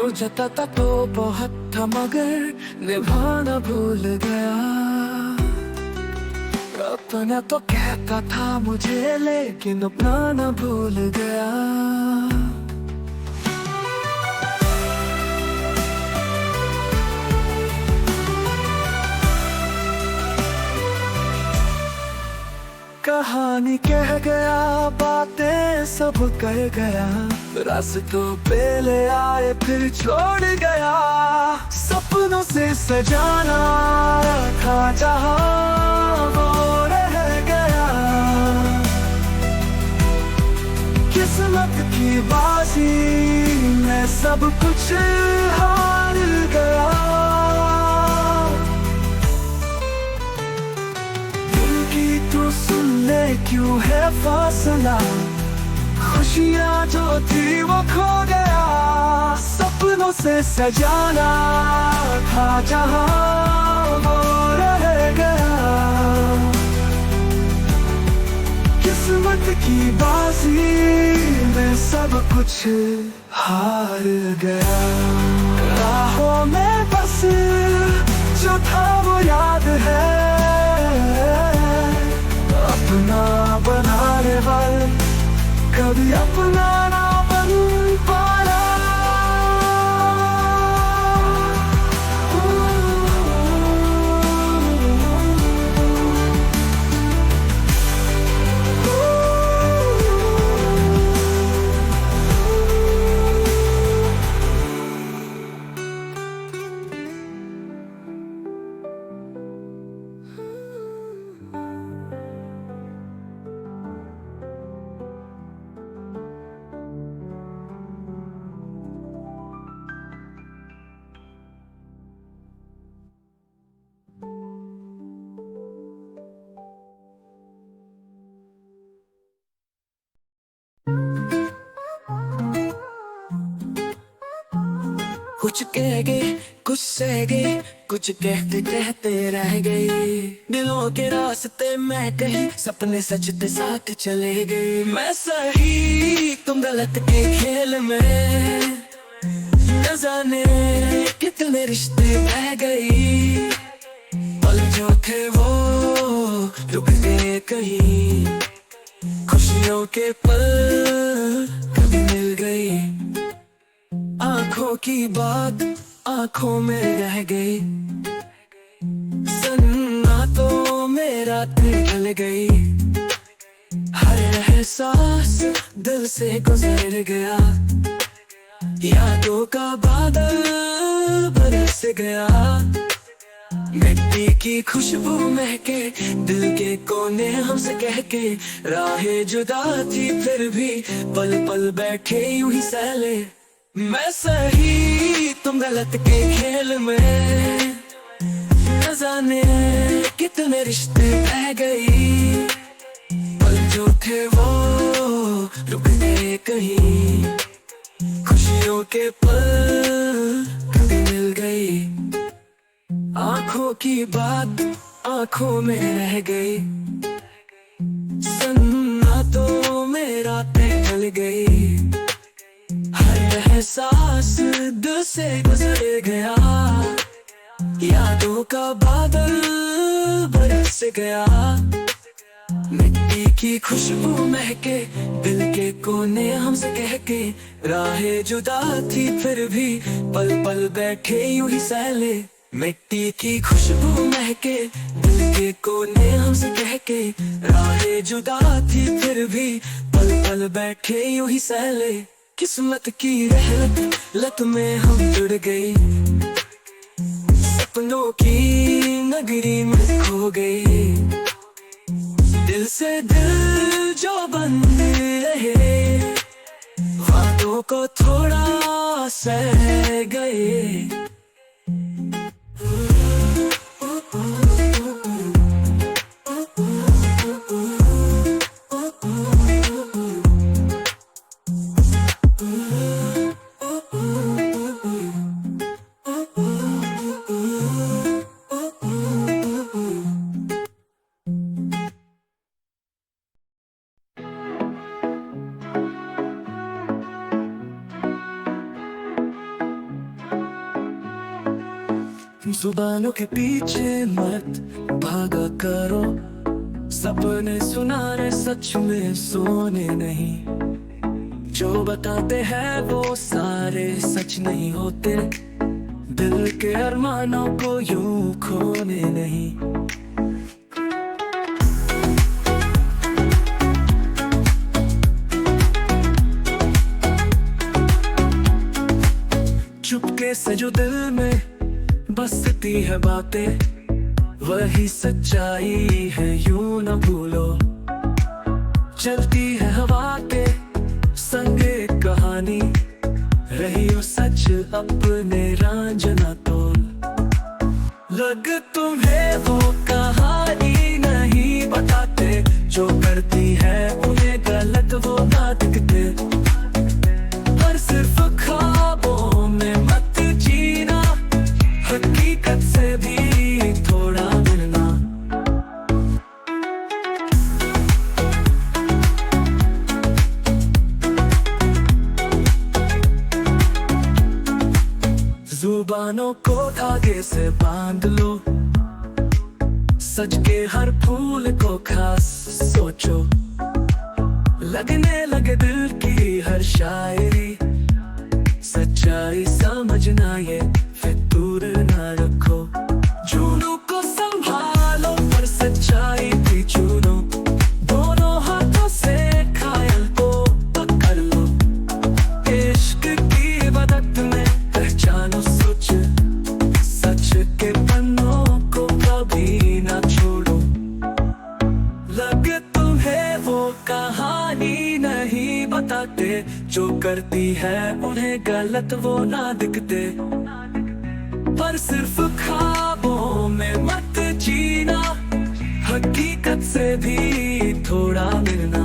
सोचता था तो बहुत था मगर निभाना भूल गया। अपना तो कहता था मुझे लेकिन अपनाना भूल गया। कहानी कह गया, बातें सब कह गया, रास्तों पे ले आए फिर छोड़ गया। सपनों से सजाना था जहां वो रह गया। किस्मत की बाजी में सब कुछ हार गया। तू सुन ले क्यों है फासला, खुशियाँ जो थी वो खो गया। सपनों से सजाना था जहां वो रह गया। किस्मत की बाजी में सब कुछ हार गया। राहों में बस जो था वो याद है, अपना बनाने वाले कभी अपना ना बन पाया। कुछ कह गए, कुछ सह गए, कुछ कहते कहते रह गए। दिलों के रास्ते मैं कहीं, सपने सचते साथ चले गए। मैं सही तुम गलत के खेल में, न जाने कितने रिश्ते बह गई। पल जो थे वो रुक गए कहीं, खुशियों के पल कभी मिल गई। आंखों की बात आंखों में रह गई, सन्नाटों में रातें ढल गई। हर एहसास दिल से गुजर गया, यादों का बादल बरस गया। मिट्टी की खुशबू महके, दिल के कोने हमसे कह के। राहें जुदा थी फिर भी पल पल बैठे यूं ही सहले। मैं सही तुम गलत के खेल में, न जाने कितने रिश्ते बह गई। पल जो थे वो रुक गए कहीं, खुशियों के पल कभी मिल गई। आंखों की बात आंखों में रह गई, सन्नाटों में रातें ढल गई। हर एहसास दिल से गुजर गया, यादों का बादल बरस गया। मिट्टी की खुशबू महके, दिल के कोने हमसे कह के। राहें जुदा थी फिर भी पल पल बैठे यूं ही सहले। मिट्टी की खुशबू महके, दिल के कोने हमसे कह के। राहें जुदा थी फिर भी पल पल बैठे यूं ही सहले। किस्मत की रहलत लत में हम जुड़ गई, सपनों की नगरी में खो गई। दिल से दिल जो बन रहे, वादों को थोड़ा सह गए। जुबानों के पीछे मत भागा करो, सपने सुनाने सच में सोने नहीं। जो बताते हैं वो सारे सच नहीं होते, दिल के अरमानों को यूं खोने नहीं। चुपके से जो दिल में बसती है बातें, वही सच्चाई है यूं न भूलो। चलती है हवा के संग एक कहानी, रही हो सच अपने रांझना तोल। लग तुम्हें वो कहानी नहीं बताते, जो करती है उन्हें गलत वो ना दिखते। पर सिर्फ ख्वाबों में मत जीना, हकीकत से भी थोड़ा मिलना। जुबानों को धागे से बांध लो, सच के हर फूल को खास सोचो। लगने लगे दिल की हर शायरी, सच्चाई समझना ये फितूर ना रखो। जुनून को संभालो पर सच्चाई भी चुनो, दोनों हाथों से घायल को पकड़ लो। इश्क की इबादत में पहचानो सच, सच के पन्नों को कभी ना छोड़ो। लगे तुम्हें वो कहानी नहीं बताते, जो करती है उन्हें गलत वो ना दिखते। पर सिर्फ ख्वाबों में मत जीना, हकीकत से भी थोड़ा मिलना।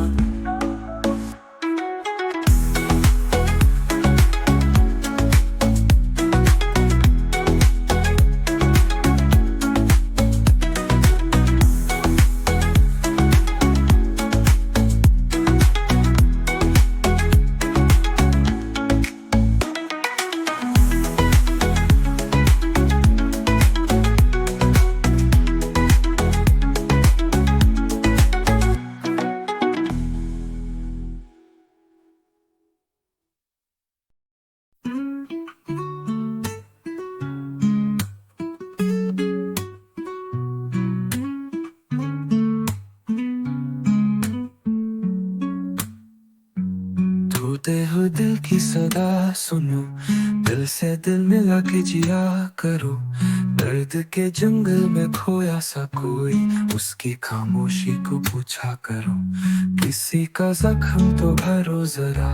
टूटे हुए दिल की सदा सुनो, दिल से दिल मिला के जिया करो। दर्द के जंगल में खोया सा कोई, उसकी खामोशी को पूछा करो। किसी का जख्म तो भरो जरा,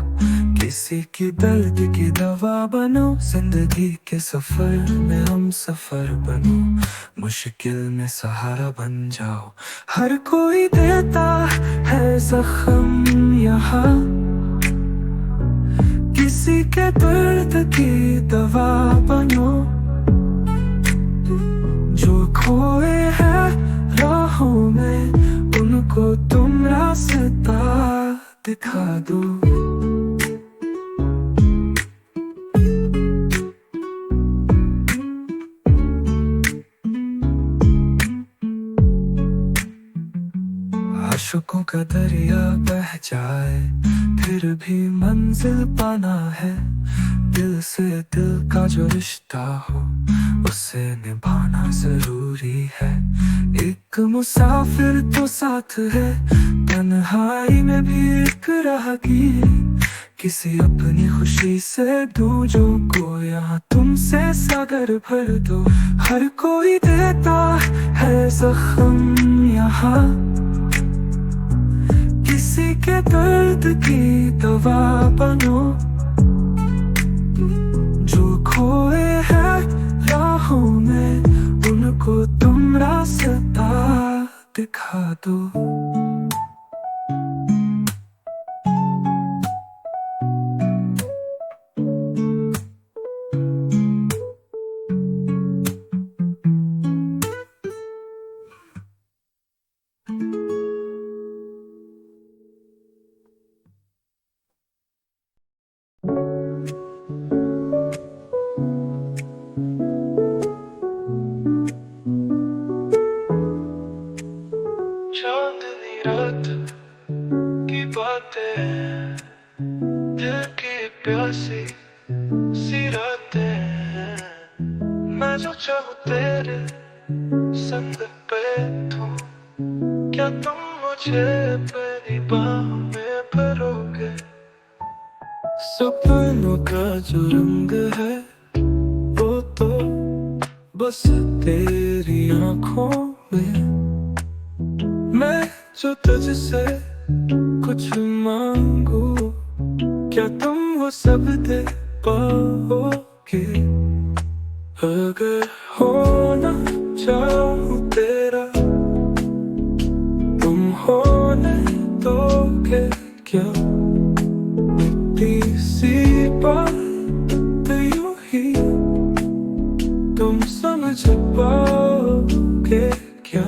किसी की दर्द की दवा बनो। जिंदगी के सफर में हम सफर बनो, मुश्किल में सहारा बन जाओ। हर कोई देता है जख्म यहाँ, किसी के दर्द की दवा बनो। जो खोए हैं राहों में, उनको तुम रास्ता दिखा दो। आशुकों का दरिया बह जाए, फिर भी मंजिल पाना है। दिल से दिल का जो रिश्ता हो, उसे निभाना जरूरी है। एक मुसाफिर तो साथ है, तन्हाई में भी एक राहगीर। किसी अपनी खुशी से दूजों को यहाँ तुमसे सागर भर दो। हर कोई देता है जख्म यहाँ, किसी के दर्द की दवा बनो। जो खोए हैं राहों में, उनको तुम रास्ता दिखा दो। प्यासी सी रातें हैं। मैं जो चाहूँ तेरे संग पे तू, क्या तुम मुझे अपनी बाहों में भरोगे? सपनों का जो रंग है वो तो बस तेरी आंखों में। मैं जो तुझसे कुछ मांगू, क्या तुम वो सब दे पाओगे? अगर होना चाहूँ तेरा, तुम होने दोगे क्या? मिट्टी सी बात यूं ही तुम समझ पाओगे क्या?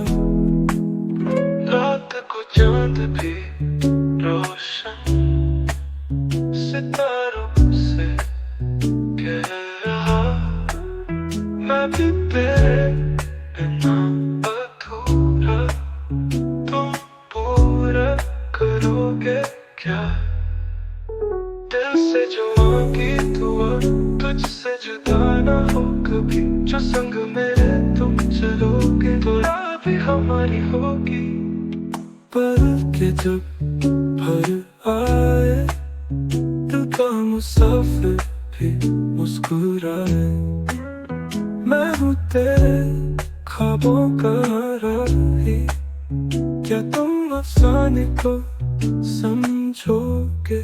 रात को चांद भी रोशन सितारों से कह रहा, मैं भी तेरे बिना अधूरा, तुम पूरा करोगे क्या? दिल से जो मांगी दुआ, तुझसे जुदा ना हो कभी। जो संग मेरे तुम चलोगे तो राह भी हमारी होगी। पल के जब भर आए, दिल का मुसाफिर भी मुस्कुराए। मैं हूँ तेरे ख्वाबों का राही, क्या तुम अफसाने को समझोगे?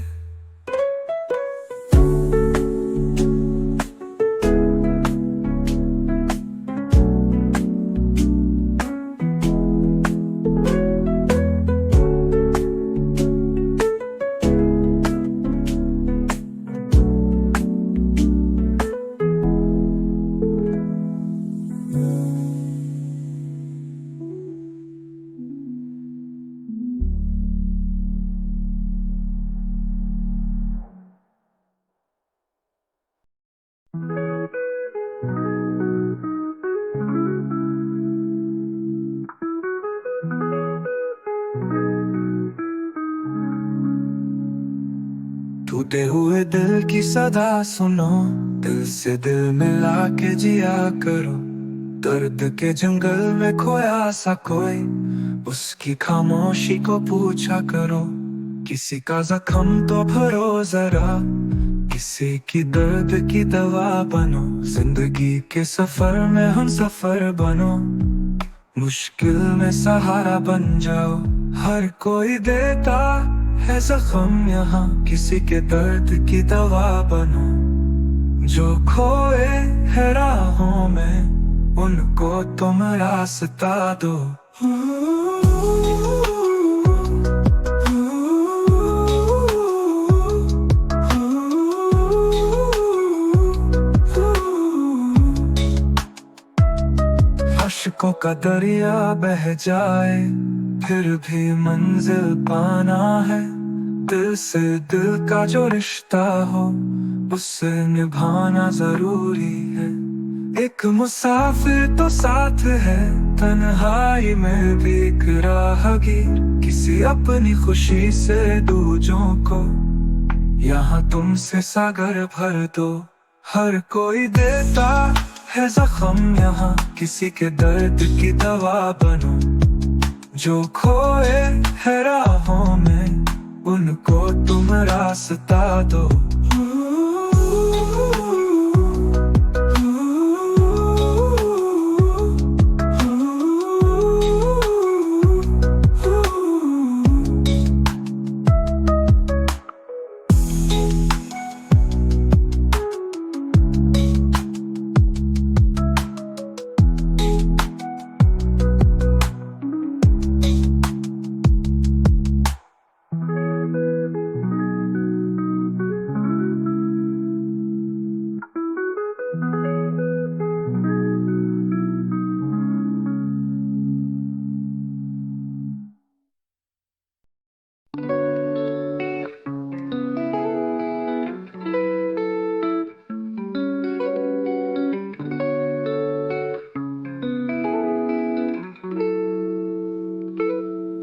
टूटे हुए दिल की सदा सुनो, दिल से दिल मिला के जिया करो। दर्द के जंगल में खोया सा कोई, उसकी खामोशी को पूछा करो। किसी का जख्म तो भरो जरा, किसी की दर्द की दवा बनो। जिंदगी के सफर में हम सफर बनो, मुश्किल में सहारा बन जाओ। हर कोई देता है जख्म यहाँ, किसी के दर्द की दवा बनो। जो खोए है राहों में, उनको तुम रास्ता दो। अश्कों का दरिया बह जाए, फिर भी मंजिल पाना है। दिल से दिल का जो रिश्ता हो, उससे निभाना जरूरी है। एक मुसाफिर तो साथ है, तन्हाई में भी एक राहगीर। किसी अपनी खुशी से दूजों को, यहाँ तुमसे सागर भर दो। हर कोई देता है जख्म यहाँ, किसी के दर्द की दवा बनो। जो खोए है राहों में, उनको तुम रास्ता दो।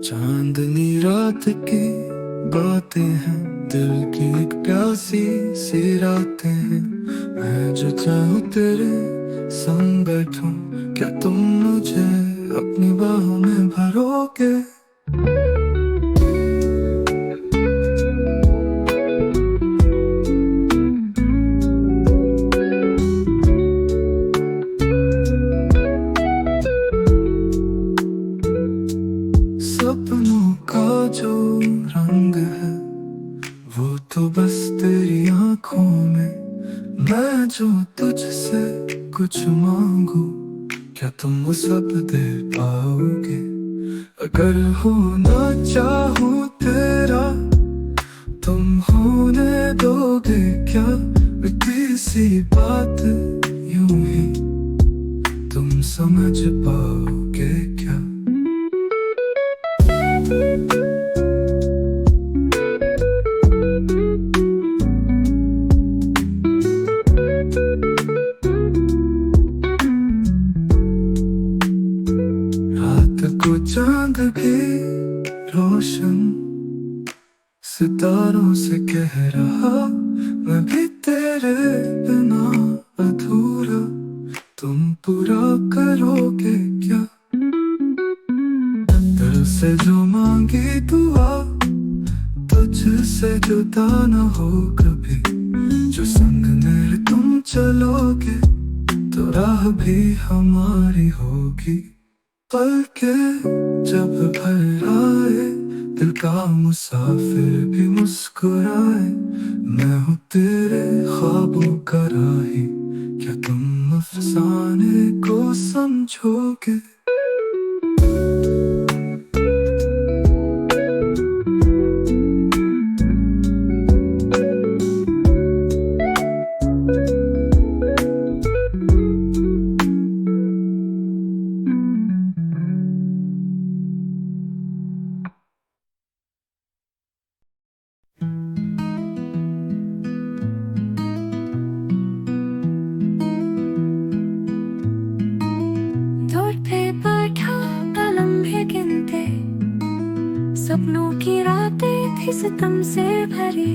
चांदनी रात की बातें हैं, दिल की एक प्यासी ऐसी सी रातें हैं, मैं जो चाहूँ तेरे संग बैठूं, क्या तुम मुझे अपनी बाहों में भरोगे? सपनों का जो रंग है वो तो बस तेरी आंखों में, मैं जो तुझसे कुछ मांगू, क्या तुम वो सब दे पाओगे? अगर होना चाहूँ तेरा, तुम होने दोगे क्या? इतनी सी बात यूं ही तुम समझ पाओगे क्या? रात को चांद भी रोशन सितारों से कह रहा, मैं भी तेरे बिना अधूरा, तुम पूरा करोगे क्या? दिल से जो मांगी दुआ, तुझसे जुदा न हो कभी, जो संग मेरे तुम चलोगे तो राह भी हमारी होगी। पल के जब भर आए, दिल का मुसाफिर भी मुस्कुराए, मैं हूँ तेरे ख्वाबों का राही, क्या तुम अफसाने को समझोगे? सपनों की रातें थी सितम से भरी,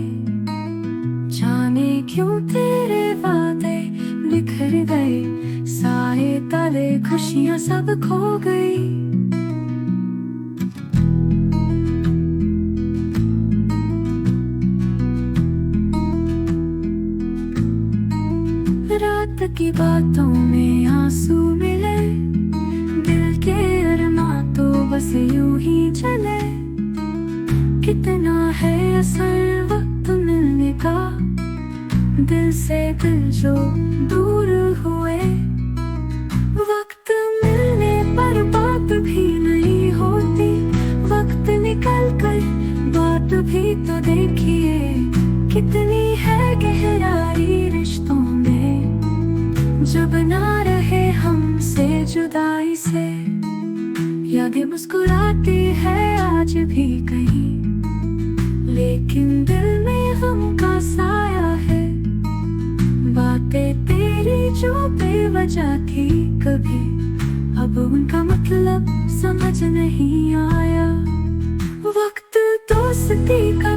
जाने क्यों तेरे वादे बिखर गए, सारे ताले खुशियां सब खो गई। रात की बातों में आंसू मिले, दिल के अरमां तो बस यूं ही चले। कितना है असर वक्त मिलने का, दिल से दिल जो दूर हुए। वक्त मिलने पर बात भी नहीं होती, वक्त निकल कर बात भी तो देखिए। कितनी है गहराई रिश्तों में, जब ना रहे हमसे जुदाई से। यादें मुस्कुराती है आज भी कहीं, लेकिन दिल में गम का साया है। बातें तेरी जो बेवजह थी कभी, अब उनका मतलब समझ नहीं आया। वक्त दोस्ती का